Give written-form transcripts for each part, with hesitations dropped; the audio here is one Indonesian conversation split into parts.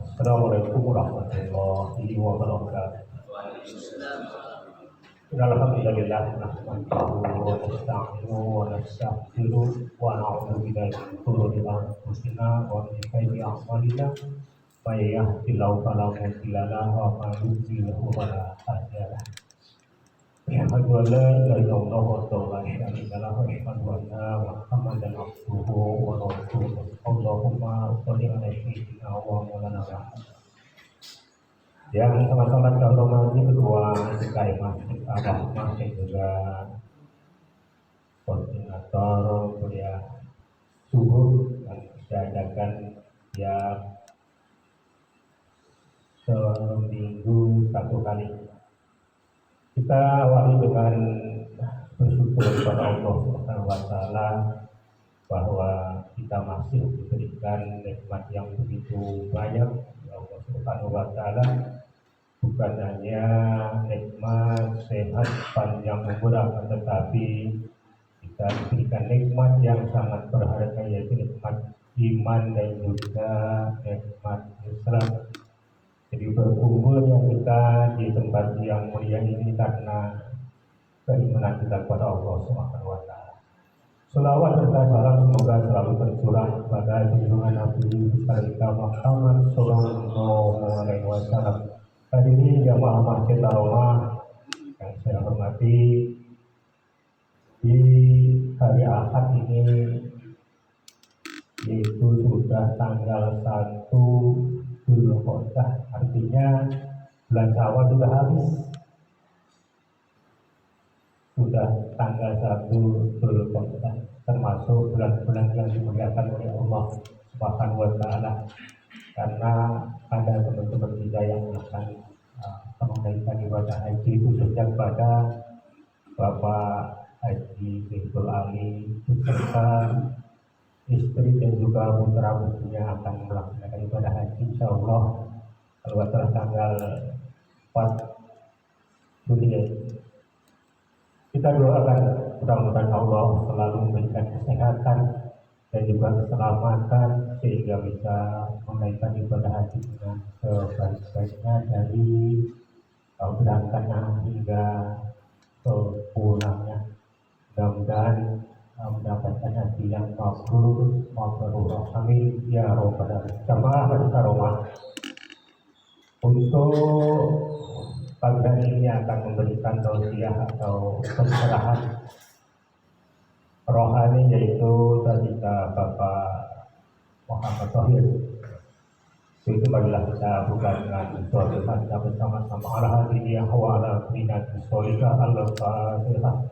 Assalamualaikum warahmatullahi wabarakatuh. Alhamdulillah nahmaduhu wa nasta'inuhu wa nastaghfiruh wa na'udzu billahi min shururi anfusina wa min sayyiati a'malina. May yahdihillahu fala mudilla lahu wa may yudlil fala hadiya lahu. Asyhadu an la ilaha illallah wahdahu la syarika lahu wa asyhadu anna Muhammadan abduhu wa rasuluh. Allahumma shalli ala sayyidina wa maulana Muhammad. Yang sama-sama kita hormati ketua DKI Masjid Al-Rahmah dan juga koordinator kuliah subuh yang diadakan ya seminggu satu kali. Kita awali dengan bersyukur kepada Allah Subhanahu wa taala bahwa kita masih diberikan nikmat yang begitu banyak. Allah Subhanahu wa taala bukan hanya nikmat sehat panjang umur, tetapi kita diberikan nikmat yang sangat berharga, yaitu nikmat iman dan juga nikmat Islam. Jadi berkumpulnya kita di tempat yang mulia ini karena keimanan kita kepada Allah Subhanahu wa taala. Selawat serta salam semoga selalu tercurah kepada junjungan Nabi besar kita Muhammad sallallahu alaihi wasallam. Hadirin jamaah Masjid Al-Rahmah yang saya hormati, di hari Ahad ini yaitu sudah tanggal 1 Dzulqa'dah, artinya bulan Syawal sudah habis. Sudah tanggal 1 Dzulqa'dah, termasuk bulan-bulan yang dimuliakan oleh Allah Subhanahu wa taala. Karena ada teman-teman kita yang akan menunaikan ibadah haji, khususnya kepada Bapak Haji Bintul Ali beserta istri dan juga putra putrinya akan melaksanakan ibadah haji insyaallah kalau setelah tanggal 4 Juli. Kita doakan mudah-mudahan Allah selalu memberikan kesehatan dan juga keselamatan sehingga bisa menunaikan ibadah haji dengan sebaik-baiknya dari berangkatnya hingga pulangnya. Mudah-mudahan mendapatkan haji yang mabrur mabrur. Amin ya rabbal alamin. Jamaah Masjid. Untuk pagi ini akan memberikan tausiah atau pencerahan rohani, yaitu tadi Bapak Muhammad Thohir. Itu marilah kita buka dengan suatu kata bersama-sama. Alhamdulillah wa ala minati sholika al-fatihah.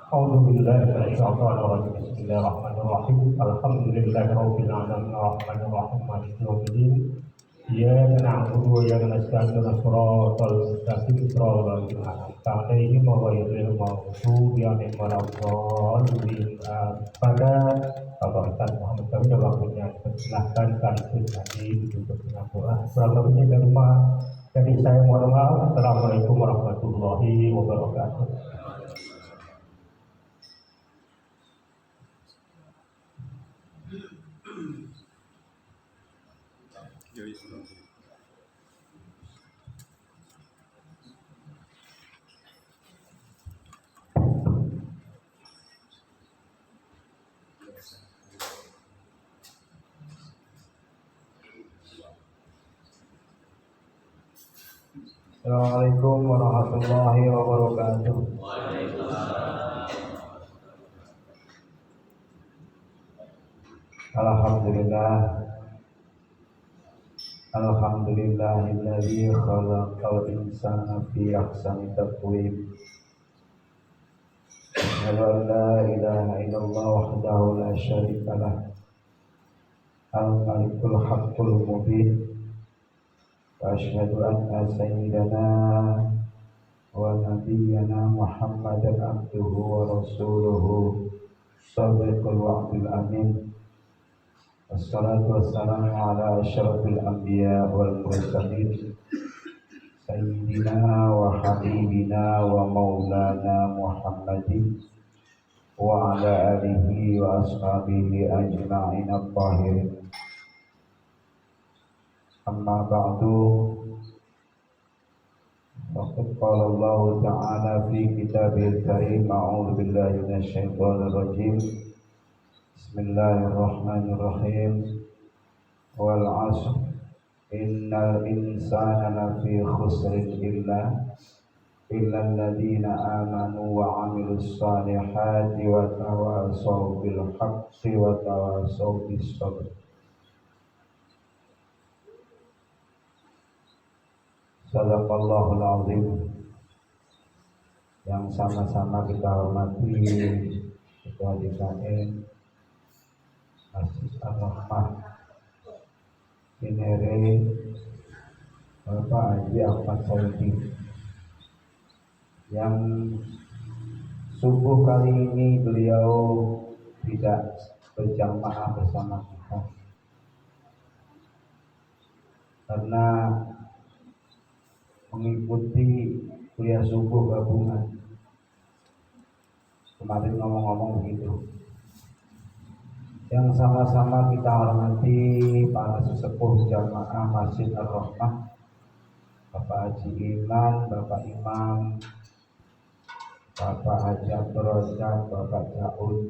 A'udzubillahi minasyaitonir rajim. Bismillahirrahmanirrahim. Alhamdulillahi rabbil alamin arrahmanir rahim maliki yaumiddin. Iyyaka na'budu wa iyyaka nasta'in shiratal mustaqim shiratal ladzina an'amta 'alaihim ghairil maghdubi 'alaihim waladdallin. Pada Bapak Ustaz Muhammad kami waktunya persilahkan sekaligus nanti ditutup dengan doa. Selama dari saya mohon maaf. Assalamualaikum warahmatullahi wabarakatuh. Assalamualaikum warahmatullahi wabarakatuh. Alhamdulillah. Alhamdulillahilladzi khalaqal insana fi ahsani taqwim. Asyhadu an la ilaha illallah wahdahu la syarika lah. Al-malikul haqqul mubin. Wa asyhadu anna sayyidana wa nabiyyana Muhammadan abduhu wa rasuluhu shadiqul wa'dil amin. Wassalatu wassalamu ala asyrafil anbiya wal mursalin sayyidina wa habibina wa maulana Muhammadin وعلى آله وأصحابه أجمعين الطاهرين. أما بعد، فقد قال الله تعالى في كتابه الكريم: أعوذ بالله من الشيطان الرجيم. بسم الله الرحمن الرحيم. والعصر إن الإنسان لفي خسر إلا الذين آمنوا وعملوا الصالحات وتواصوا بالحق وتواصوا بالصبر. Sadaqallahul azim. Yang sama-sama kita hormati Ketua DKM Masjid Ar-Rahmah Cinere, Bapak Haji Ahmad Saidi, yang subuh kali ini beliau tidak berjamaah bersama kita karena mengikuti kuliah subuh gabungan. Kemarin ngomong-ngomong begitu. Yang sama-sama kita hormati para sesepuh jamaah Masjid Ar-Rahmah, Bapak Haji Iman, Bapak Imam, Bapak Haji Abdul Razak, Bapak Jaud,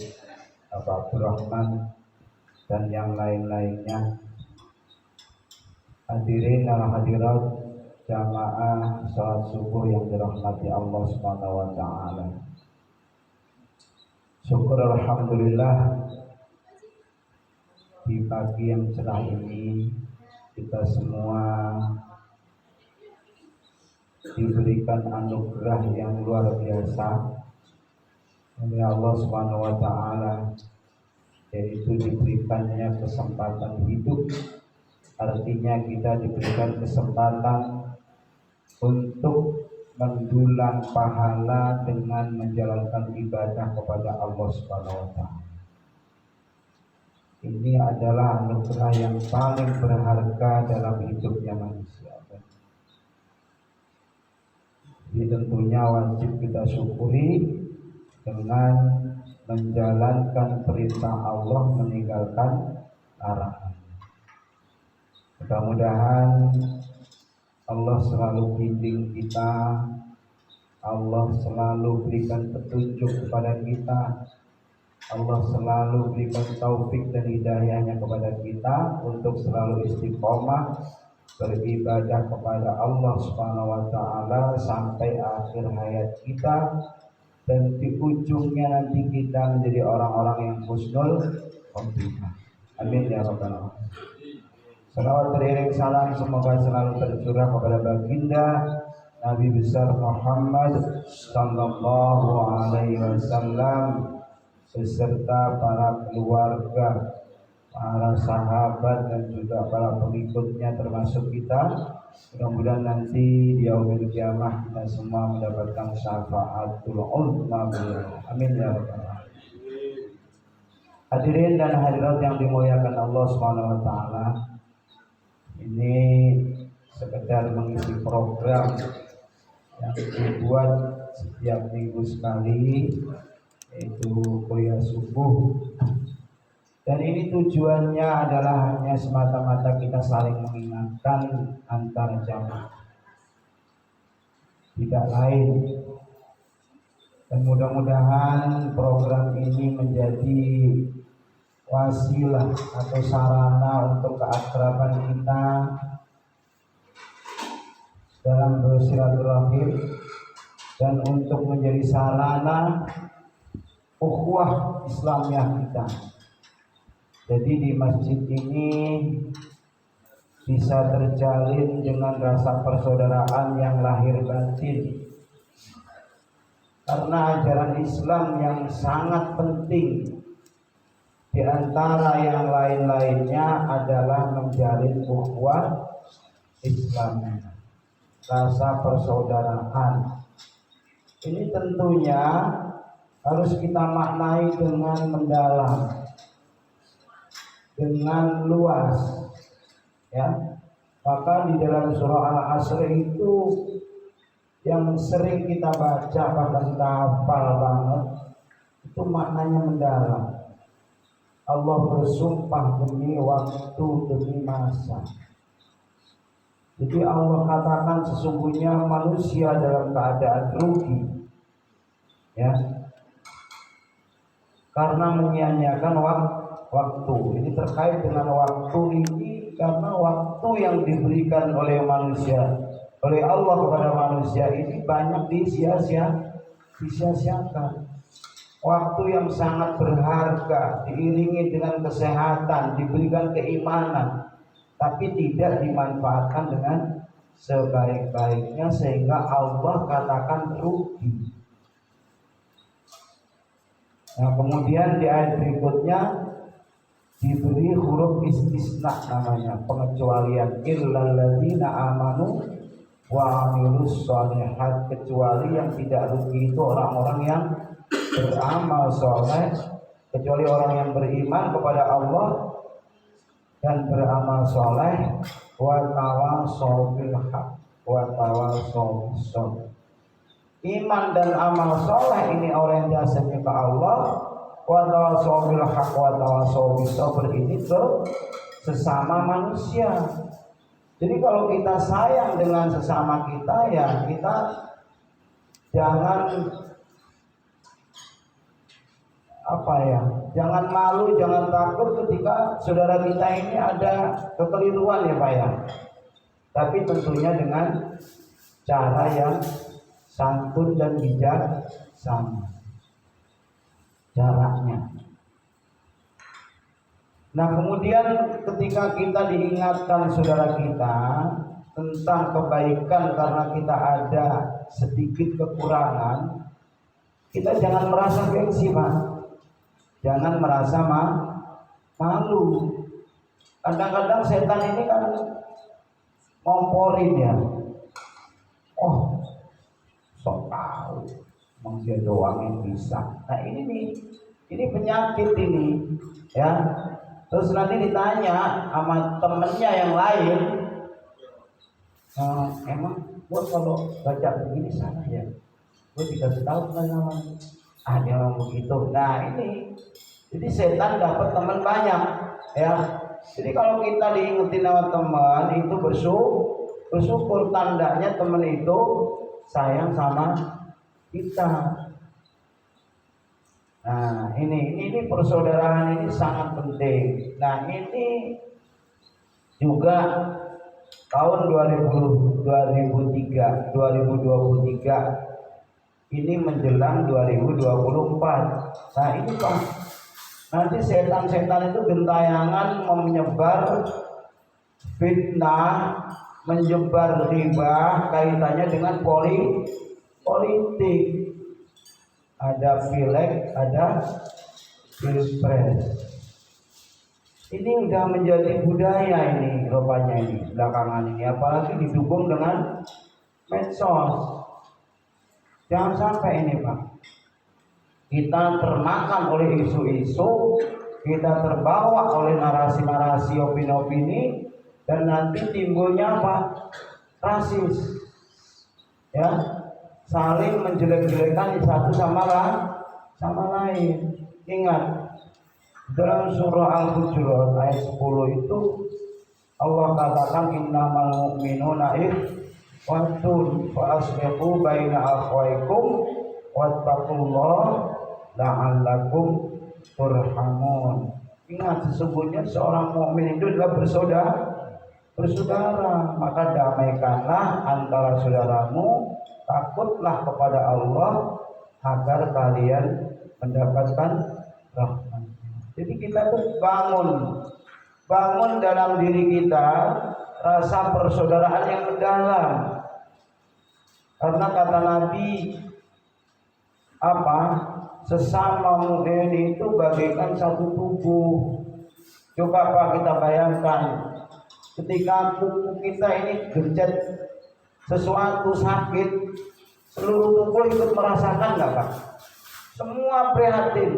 Bapak Abdurrahman, dan yang lain-lainnya. Hadirin dan hadirat jamaah salat subuh yang dirahmati Allah Subhanahu wa taala. Syukur alhamdulillah, di pagi yang cerah ini kita semua diberikan anugerah yang luar biasa oleh Allah Subhanahu wa taala, yaitu diberikannya kesempatan hidup. Artinya kita diberikan kesempatan untuk mendulang pahala dengan menjalankan ibadah kepada Allah Subhanahu wa taala. Ini adalah anugerah yang paling berharga dalam hidupnya manusia. Jadi tentunya wajib kita syukuri dengan menjalankan perintah Allah, meninggalkan larangan. Mudah-mudahan Allah selalu bimbing kita, Allah selalu berikan petunjuk kepada kita, Allah selalu berikan taufik dan hidayahnya kepada kita untuk selalu istiqomah beribadah kepada Allah Subhanahu wa taala sampai akhir hayat kita, dan di ujungnya nanti kita menjadi orang-orang yang husnul khotimah. Amin ya rabbal alamin. Salawat beriring salam semoga selalu tercurah kepada baginda Nabi besar Muhammad sallallahu alaihi wasallam beserta para keluarga, para sahabat, dan juga para pengikutnya termasuk kita. Mudah-mudahan nanti di yaumil kiamah kita semua mendapatkan syafaatul uzma. Amin ya rabbal alamin. Hadirin dan hadirat yang dimuliakan Allah Subhanahu wa taala, ini sekedar mengisi program yang dibuat setiap minggu sekali, yaitu kuliah subuh. Dan ini tujuannya adalah hanya semata-mata kita saling mengingatkan antar jamaah, tidak lain. Dan mudah-mudahan program ini menjadi wasilah atau sarana untuk keakraban kita dalam bersilaturahim, dan untuk menjadi sarana ukhuwah Islamiyah kita. Jadi di masjid ini bisa terjalin dengan rasa persaudaraan yang lahir batin, karena ajaran Islam yang sangat penting di antara yang lain-lainnya adalah menjalin ukhuwah Islam, rasa persaudaraan. Ini tentunya harus kita maknai dengan mendalam, dengan luas, ya. Maka di dalam surah Al-Asr itu yang sering kita baca, bahkan kita hafal banget, Itu maknanya mendalam. Allah bersumpah demi waktu, demi masa. Jadi Allah katakan sesungguhnya manusia dalam keadaan rugi, ya, karena menyia-nyiakan waktu. Ini terkait dengan waktu ini, karena waktu yang diberikan oleh manusia, oleh Allah kepada manusia ini banyak disia-siakan. Waktu yang sangat berharga diiringi dengan kesehatan, diberikan keimanan, tapi tidak dimanfaatkan dengan sebaik-baiknya sehingga Allah katakan rugi. Nah, kemudian di ayat berikutnya diberi huruf istisna, namanya pengecualian, illal ladzina amanu wa amilus sholihat, kecuali yang tidak rugi itu orang-orang yang beramal soleh, kecuali orang yang beriman kepada Allah dan beramal soleh, wa tawassaw bil haq wa tawassaw bis sabr. Iman dan amal soleh ini orientasinya ke Allah, wa tawassaw bil haq wa tawassaw bis sabr ini ke sesama manusia. Jadi kalau kita sayang dengan sesama kita, ya kita jangan jangan malu, jangan takut ketika saudara kita ini ada kekeliruan, ya Pak ya. Tapi tentunya dengan cara yang santun dan bijaksana caranya. Nah, kemudian ketika kita diingatkan saudara kita tentang kebaikan karena kita ada sedikit kekurangan, kita jangan merasa gengsi, Pak. Jangan merasa malu. Kadang-kadang setan ini kan ngomporin ya. Oh, sok tahu, emang dia doang yang bisa. Nah ini penyakit ini, ya. Terus nanti ditanya sama temennya yang lain, emang gue kalau baca begini salah ya? Gue dikasih tahu pengalaman. Dia orang begitu. Nah ini, jadi setan dapat teman banyak, ya. Jadi kalau kita diingetin sama teman itu bersyukur, tandanya teman itu sayang sama kita. Nah ini persaudaraan ini sangat penting. Nah ini juga tahun 2023 ini menjelang 2024. Nah ini Pak, nanti setan-setan itu gentayangan menyebar fitnah, menyebar riba kaitannya dengan politik. Ada pileg, ada pilpres. Ini udah menjadi budaya ini rupanya ini belakangan ini, apalagi didukung dengan medsos. Jangan sampai ini Pak, kita termakan oleh isu-isu, kita terbawa oleh narasi-narasi opini-opini, dan nanti timbulnya apa? Rasis, ya, saling menjelek-jelekan satu sama lain. Ingat, dalam surah Al-Hujurat ayat 10 itu Allah katakan innamal mu'minuna ikhwatun fa aslihu baina akhwaykum wattaqullaha la'allakum turhamun. Ingat, sesungguhnya seorang mukmin itu adalah bersaudara, maka damaikanlah antara saudaramu, takutlah kepada Allah agar kalian mendapatkan rahmat. Jadi kita tuh bangun dalam diri kita rasa persaudaraan yang mendalam. Karena kata Nabi sesama mukmin itu bagaikan satu tubuh. Coba Pak kita bayangkan, ketika kuku kita ini gencet sesuatu sakit, seluruh tubuh ikut merasakan nggak Pak? Semua prihatin,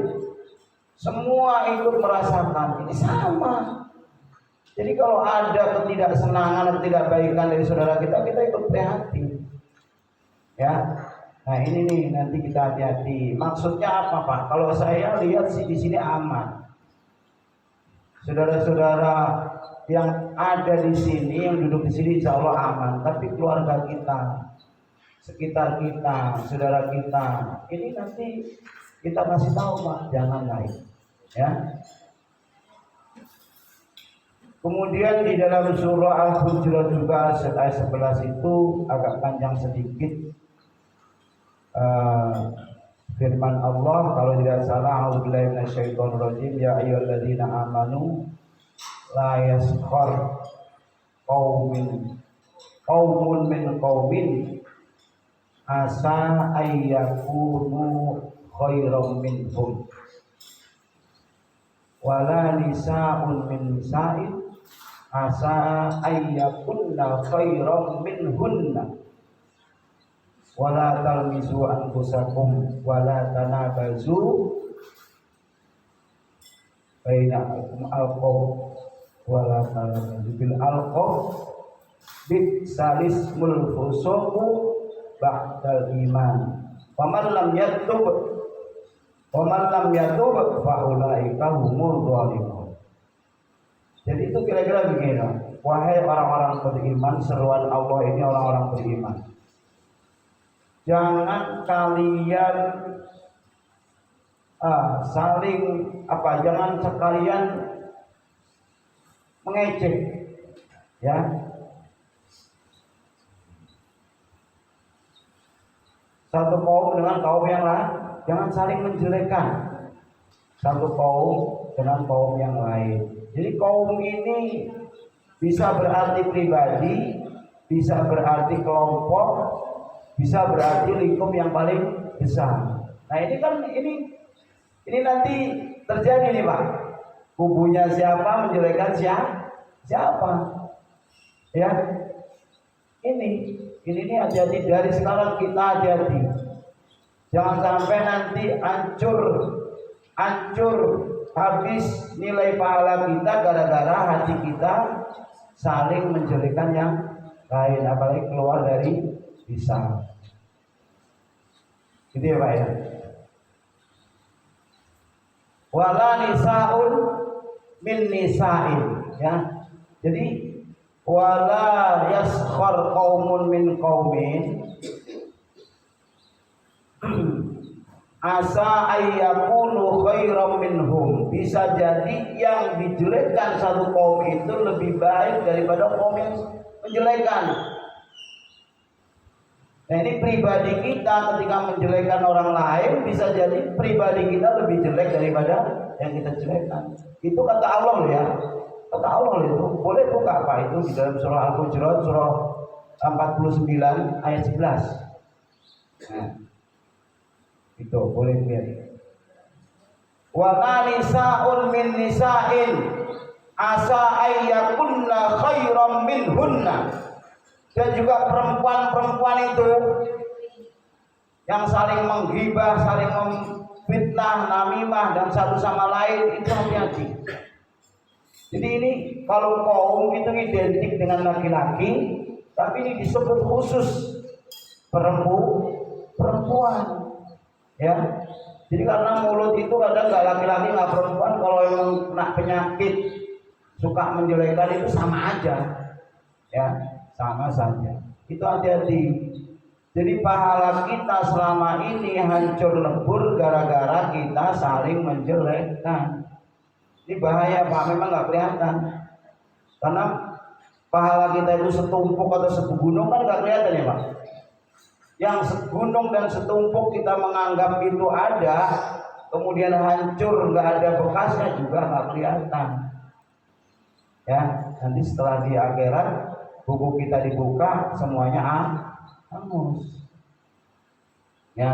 semua ikut merasakan. Ini sama. Jadi kalau ada ketidaksenangan, ketidakbaikan dari saudara kita ikut prihatin. Ya. Nah ini nih nanti kita hati-hati. Maksudnya apa Pak? Kalau saya lihat sih di sini aman. Saudara-saudara yang ada di sini, yang duduk di sini insya Allah aman. Tapi keluarga kita, sekitar kita, saudara kita, ini nanti kita kasih tahu Pak, jangan naik. Ya. Kemudian di dalam surah Al-Hujurat juga ayat 11 itu agak panjang sedikit. Firman Allah kalau tidak salah, a'udzubillahi minasyaitonirrajim, ya ayyuhalladzina amanu la yaskhar qaumun min qaumin asa ayyakunu khairam minhum wala nisa'un min nisa'in asa ayyakunna khairam minhunna wala talmizu anfusakum wala tanabazu bainakum alqaw wala tanabazu bil alqaw bi'salismul fusuqu ba'dal iman faman lam yatub fa ulaika humul zalimun. Jadi itu kira-kira begini, wahai orang-orang beriman, seruan Allah ini orang-orang beriman, jangan kalian jangan sekalian mengejek, ya. Satu kaum dengan kaum yang lain, jangan saling menjelekkan satu kaum dengan kaum yang lain. Jadi kaum ini bisa berarti pribadi, bisa berarti kelompok, bisa berarti lingkup yang paling besar. Nah ini kan ini nanti terjadi nih Pak. Kubunya siapa menjelekkan siapa? Ya. Ini nih hati-hati dari sekarang, kita hati-hati. Jangan sampai nanti hancur habis nilai pahala kita gara-gara hati kita saling menjelekkan yang lain, apalagi keluar dari lisan. Gitu ya Pak ya. Wala nisa'un min nisa'in, ya. Jadi wala yaskhar qaumun min qaumin asa ayyakunu khairam minhum. Bisa jadi yang dijelekkan satu kaum itu lebih baik daripada kaum yang menjelekkan. Nah ini pribadi kita ketika menjelekkan orang lain, bisa jadi pribadi kita lebih jelek daripada yang kita jelekkan. Itu kata Allah loh ya. Kata Allah itu. Boleh buka Pak itu di dalam surah Al-Hujurat surah 49 ayat 11. Nah, itu boleh lihat. Wa nisa'un min nisa'in asa ayyakunna khairam minhunna. Dan juga perempuan-perempuan itu yang saling menghibah, saling memfitnah, namimah dan satu sama lain, itu hati-hati. Jadi ini kalau kaum itu identik dengan laki-laki, tapi ini disebut khusus perempuan, ya. Jadi karena mulut itu kadang nggak laki-laki nggak perempuan, kalau yang kena penyakit suka menjelekkan itu sama aja, ya. Sama saja. Itu hati-hati. Jadi pahala kita selama ini hancur lebur gara-gara kita saling menjelekkan. Ini bahaya Pak, memang nggak kelihatan. Karena pahala kita itu setumpuk atau segunung kan nggak kelihatan ya Pak. Yang segunung dan setumpuk kita menganggap itu ada, kemudian hancur nggak ada bekasnya juga nggak kelihatan. Ya, nanti setelah di akhirat buku kita dibuka semuanya hangus. Ya.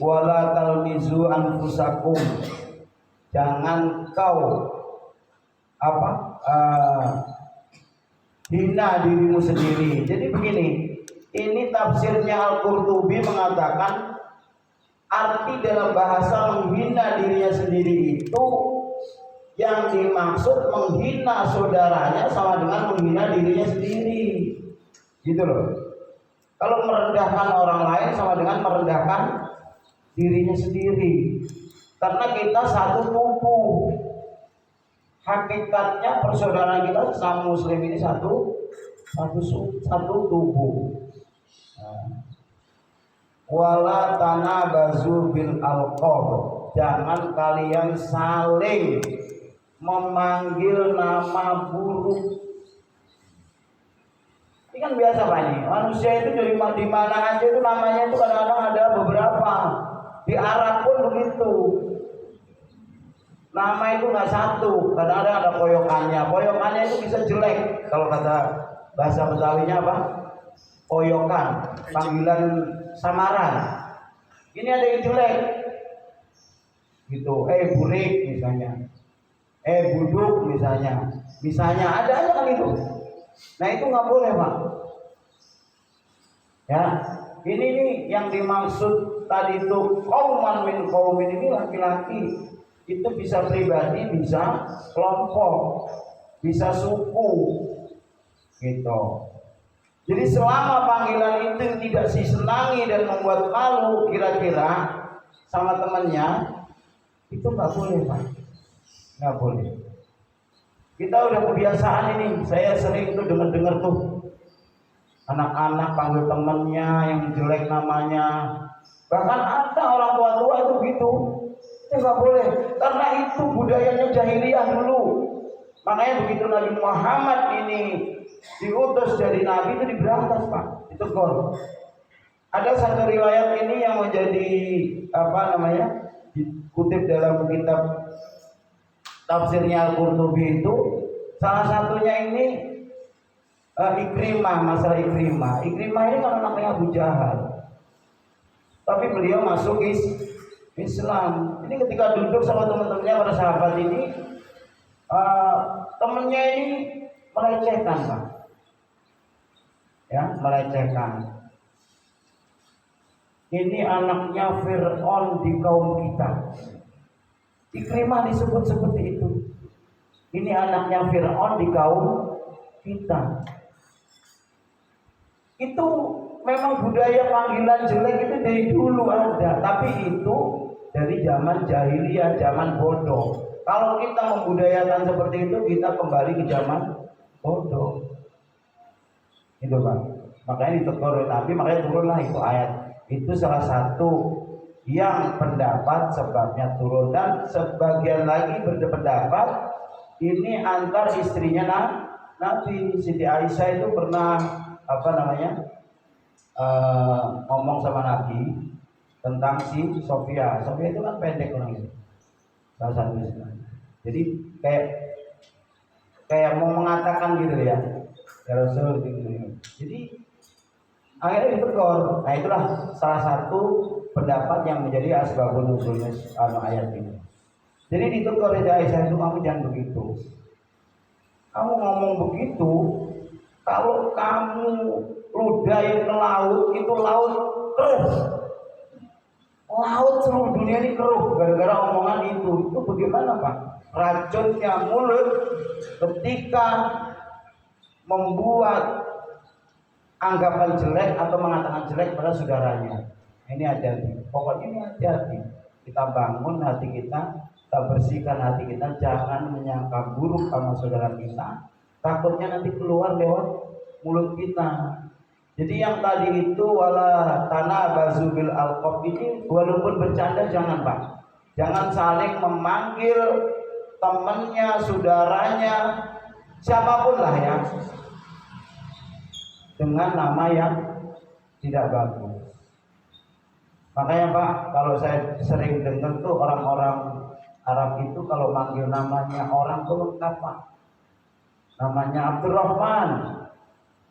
Wala talmizu anfusakum. Jangan kau hina dirimu sendiri. Jadi begini, ini tafsirnya Al-Qurtubi mengatakan arti dalam bahasa menghina dirinya sendiri itu yang dimaksud menghina saudaranya sama dengan menghina dirinya sendiri, gitu loh. Kalau merendahkan orang lain sama dengan merendahkan dirinya sendiri. Karena kita satu tubuh. Hakikatnya persaudaraan kita sesama muslim ini satu tubuh. Wala tanabazu bil alqab. Jangan kalian saling memanggil nama buruk. Ini kan biasa Pak ini. Manusia itu dari di mana aja itu namanya itu kadang-kadang ada beberapa. Di Arab pun begitu. Nama itu nggak satu. Kadang-kadang ada koyokannya. Koyokannya itu bisa jelek. Kalau kata bahasa Betawinya apa? Koyokan, panggilan samaran. Ini ada yang jelek. Gitu. Burik misalnya. Buduk misalnya. Misalnya ada aja kan itu. Nah itu nggak boleh Pak. Ya, ini nih yang dimaksud tadi itu qauman min qaumin ini laki-laki. Itu bisa pribadi, bisa kelompok, bisa suku, gitu. Jadi selama panggilan itu tidak disenangi dan membuat malu kira-kira sama temannya, itu nggak boleh Pak, nggak boleh. Kita udah kebiasaan ini. Saya sering tuh dengar tuh anak-anak panggil temennya yang jelek namanya. Bahkan ada orang tua itu gitu. Itu nggak boleh. Karena itu budayanya jahiliyah dulu. Makanya begitu Nabi Muhammad ini diutus dari Nabi itu diberantas Pak, ditegur. Ada satu riwayat ini yang menjadi dikutip dalam kitab tafsirnya Al-Qurtubi itu salah satunya ini Ikrimah, masalah Ikrimah. Ikrimah ini kan namanya Abu Jahal, tapi beliau masuk Islam. Ini ketika duduk sama teman-temannya para sahabat ini, temannya ini melecehkan Pak, ya melecehkan. Ini anaknya Fir'aun di kaum kita. Ikrimah disebut seperti itu. Ini anaknya Fir'aun di kaum kita. Itu memang budaya panggilan jelek itu dari dulu ada, tapi itu dari zaman jahiliyah, zaman bodoh. Kalau kita membudayakan seperti itu, kita kembali ke zaman bodoh. Itu Pak. Makanya ditegur oleh Nabi, makanya turunlah itu ayat. Itu salah satu yang pendapat sebabnya turun, dan sebagian lagi berpendapat ini antar istrinya Nabi. Siti Aisyah itu pernah ngomong sama Nabi tentang si Sofia. Sofia itu kan pendek orangnya, salah satu istilah. Jadi kayak mau mengatakan gitu ya Rasul gitu. Jadi akhirnya ditegur. Nah itulah salah satu pendapat yang menjadi asbabun nuzulnya ayat ini. Jadi ditegur oleh Aisyah itu, kamu jangan begitu. Kamu ngomong begitu, kalau kamu ludahin ke laut, itu laut keruh. Laut seluruh dunia ini keruh gara-gara omongan itu. Itu bagaimana Pak? Racunnya mulut ketika membuat anggapan jelek atau mengatakan jelek pada saudaranya. Ini hati-hati. Pokoknya ini hati-hati. Kita bangun hati kita bersihkan hati kita, jangan menyangka buruk sama saudara kita. Takutnya nanti keluar lewat mulut kita. Jadi yang tadi itu wala tanabazu bil alqab ini walaupun bercanda jangan Pak. Jangan saling memanggil temannya, saudaranya, siapapun lah ya, dengan nama yang tidak bagus. Makanya Pak, kalau saya sering dengar tuh orang-orang Arab itu kalau manggil namanya orang tuh lengkap Pak. Namanya Abdurrahman,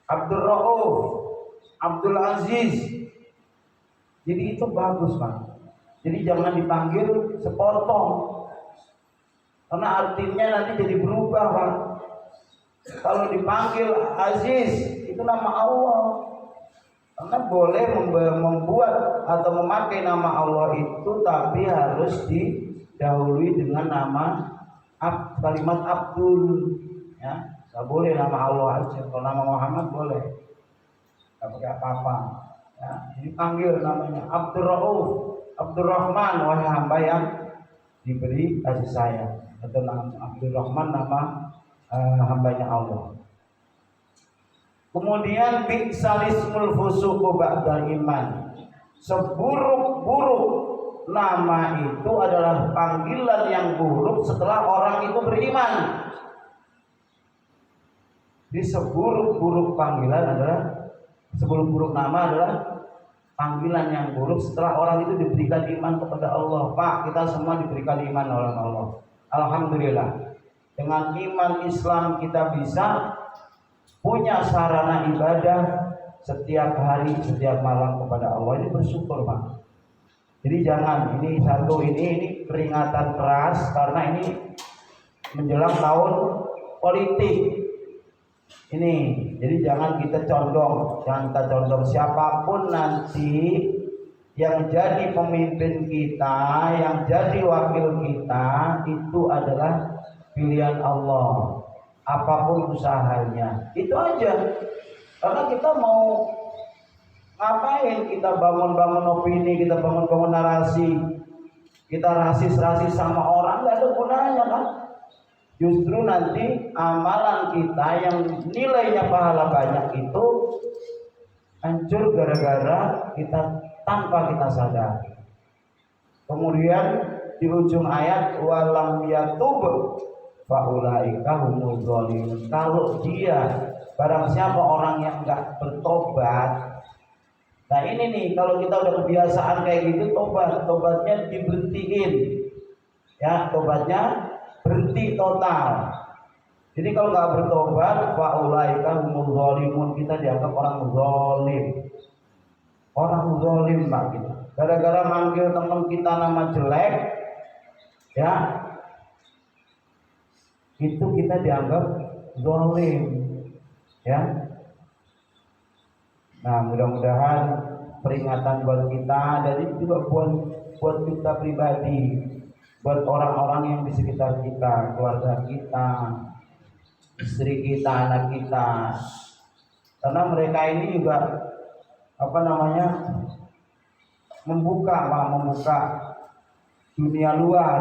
Abdul Rauf, Abdul Aziz. Jadi itu bagus Pak. Jadi jangan dipanggil sepotong, karena artinya nanti jadi berubah Pak. Kalau dipanggil Aziz itu nama Allah. Karena boleh membuat atau memakai nama Allah itu, tapi harus didahului dengan nama kalimat Abdul, ya. Nggak boleh nama Allah aja. Kalau nama Muhammad boleh. nggak pakai apa-apa. Ya, dipanggil namanya Abdurrauf, Abdurrahman, wahai hamba yang diberi kasih sayang. Atau nama Abdurrahman nama hambanya Allah. Kemudian bi'salismul fusuqu ba'dal iman. Seburuk-buruk nama itu adalah panggilan yang buruk setelah orang itu beriman. Jadi seburuk-buruk panggilan adalah seburuk-buruk nama adalah panggilan yang buruk setelah orang itu diberikan iman kepada Allah. Pak, kita semua diberikan iman oleh Allah. Alhamdulillah. Dengan iman Islam kita bisa punya sarana ibadah setiap hari, setiap malam kepada Allah. Ini bersyukur, Pak. Jadi jangan ini peringatan keras karena ini menjelang tahun politik. Ini, jadi jangan kita condong siapapun nanti yang jadi pemimpin kita, yang jadi wakil kita itu adalah pilihan Allah. Apapun usahanya, itu aja. Karena kita mau ngapain? Kita bangun-bangun opini, kita bangun-bangun narasi, kita rasis sama orang, nggak ada gunanya kan? Justru nanti amalan kita yang nilainya pahala banyak itu hancur gara-gara kita tanpa kita sadar. Kemudian di ujung ayat walam yatub faulaika humuz zalimun. Kalau dia barang siapa orang yang enggak bertobat. Nah ini nih, kalau kita udah kebiasaan kayak gitu, tobatnya diberhentiin. Ya, tobatnya berhenti total. Jadi kalau nggak bertobat, faulaika humuz zalimun, kita dianggap orang zalim. Orang zalim, Pak, kita. Gara-gara manggil teman kita nama jelek, ya, itu kita dianggap zalim, ya. Nah, mudah-mudahan peringatan buat kita dan juga buat kita pribadi, buat orang-orang yang di sekitar kita, keluarga kita, istri kita, anak kita, karena mereka ini juga membuka dunia luar.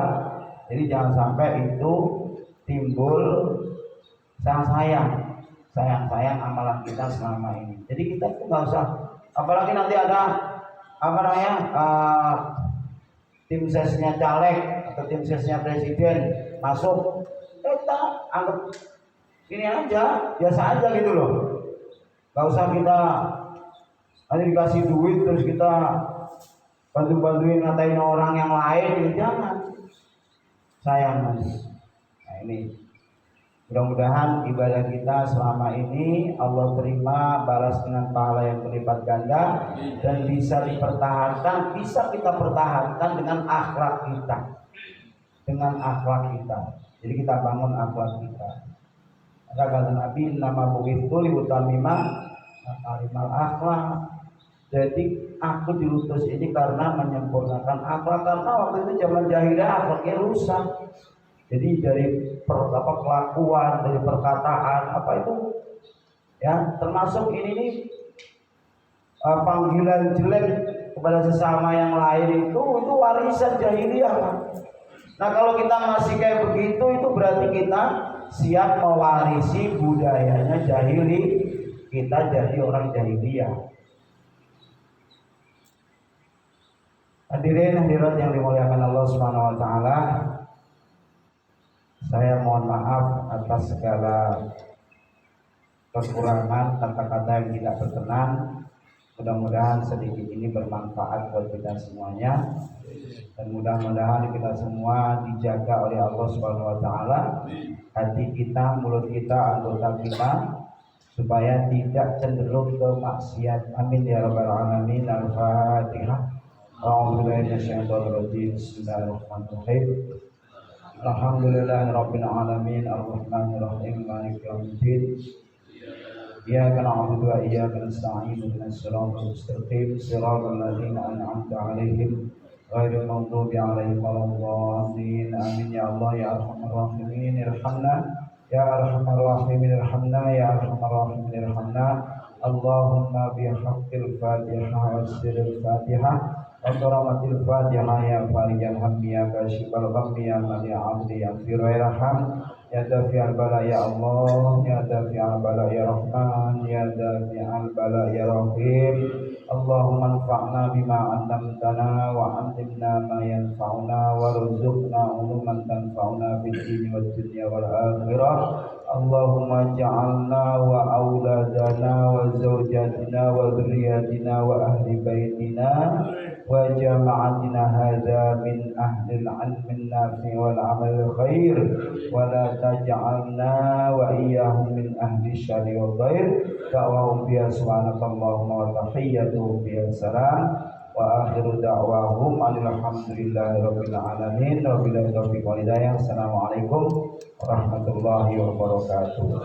Jadi jangan sampai itu timbul sayang amalan kita selama ini. Jadi kita tuh nggak usah, apalagi nanti ada tim sesnya caleg atau tim sesnya presiden masuk, kita anggap ini aja, biasa aja gitu loh. Nggak usah kita nanti dikasih duit terus kita bantuin ngatain orang yang lain, jangan. Sayang nanti. Nah ini, mudah-mudahan ibadah kita selama ini Allah terima, balas dengan pahala yang berlipat ganda dan bisa kita pertahankan dengan akhlak kita. Jadi kita bangun akhlak kita. Maka kata Nabi, nama bughithu liutammima makarimal akhlak. Jadi aku diutus ini karena menyempurnakan akhlak, karena waktu itu zaman jahiliyah akhlaknya rusak. Jadi dari kelakuan, dari perkataan itu, ya termasuk ini nih panggilan jelek kepada sesama yang lain itu warisan jahiliyah, Pak. Nah kalau kita masih kayak begitu, itu berarti kita siap mewarisi budayanya jahili, kita jadi orang jahiliyah. Hadirin hadirat yang dimuliakan Allah Subhanahu wa taala, saya mohon maaf atas segala kekurangan, kata-kata yang tidak berkenan. Mudah-mudahan sedikit ini bermanfaat buat kita semuanya, dan mudah-mudahan kita semua dijaga oleh Allah Subhanahu wa taala, hati kita, mulut kita, anggota kita, supaya tidak cenderung ke maksiat. Amin ya rabbal alamin. Al-Fatihah. A'udzubillahi minasyaitonir rajim. Bismillahirrahmanirrahim. Alhamdulillahirabbil alamin, arrahmanir rahim, maliki yaumiddin. Iyyaka na'budu wa iyyaka nasta'in. Ihdinas siratal mustaqim, siratal ladzina an'amta 'alaihim ghairil maghdubi 'alaihim waladdallin. Amin ya Allah ya arhamar rahimin irhamna, ya arhamar rahimin irhamna, ya arhamar rahimin irhamna, Allahumma bihaqqil Fatihah wa sirril Fatihah wa karamatil Fatihah ya farijal hammi ya kashifal ghammi ya mani abdi ya firayrahan ya dafi'al bala ya Allah ya dafi'al bala ya Rahman ya dafi'al bala ya Rahim. Allahumma anfa'na bima 'allamtana wa 'allimna ma yanfa'una warzuqna 'uluman tanfa'una fid dini wad dunya wal akhirah. Allahumma ja'alna wa auladana wa zawjatina wa dhurriyyatina wa ahli baitina wa jama'atina hadza min ahli al-'ilmi an-nafi' wal 'amal khair wa la taj'alna wa iyyahum min ahli syarri wal khair. Da'wahum biya subhanakallahumma wa tahiyyatuhum biya salam wa akhiru da'wahum alhamdulillahi rabbil alamin wa billahi taufiq wal hidayah. Assalamualaikum warahmatullahi wabarakatuh.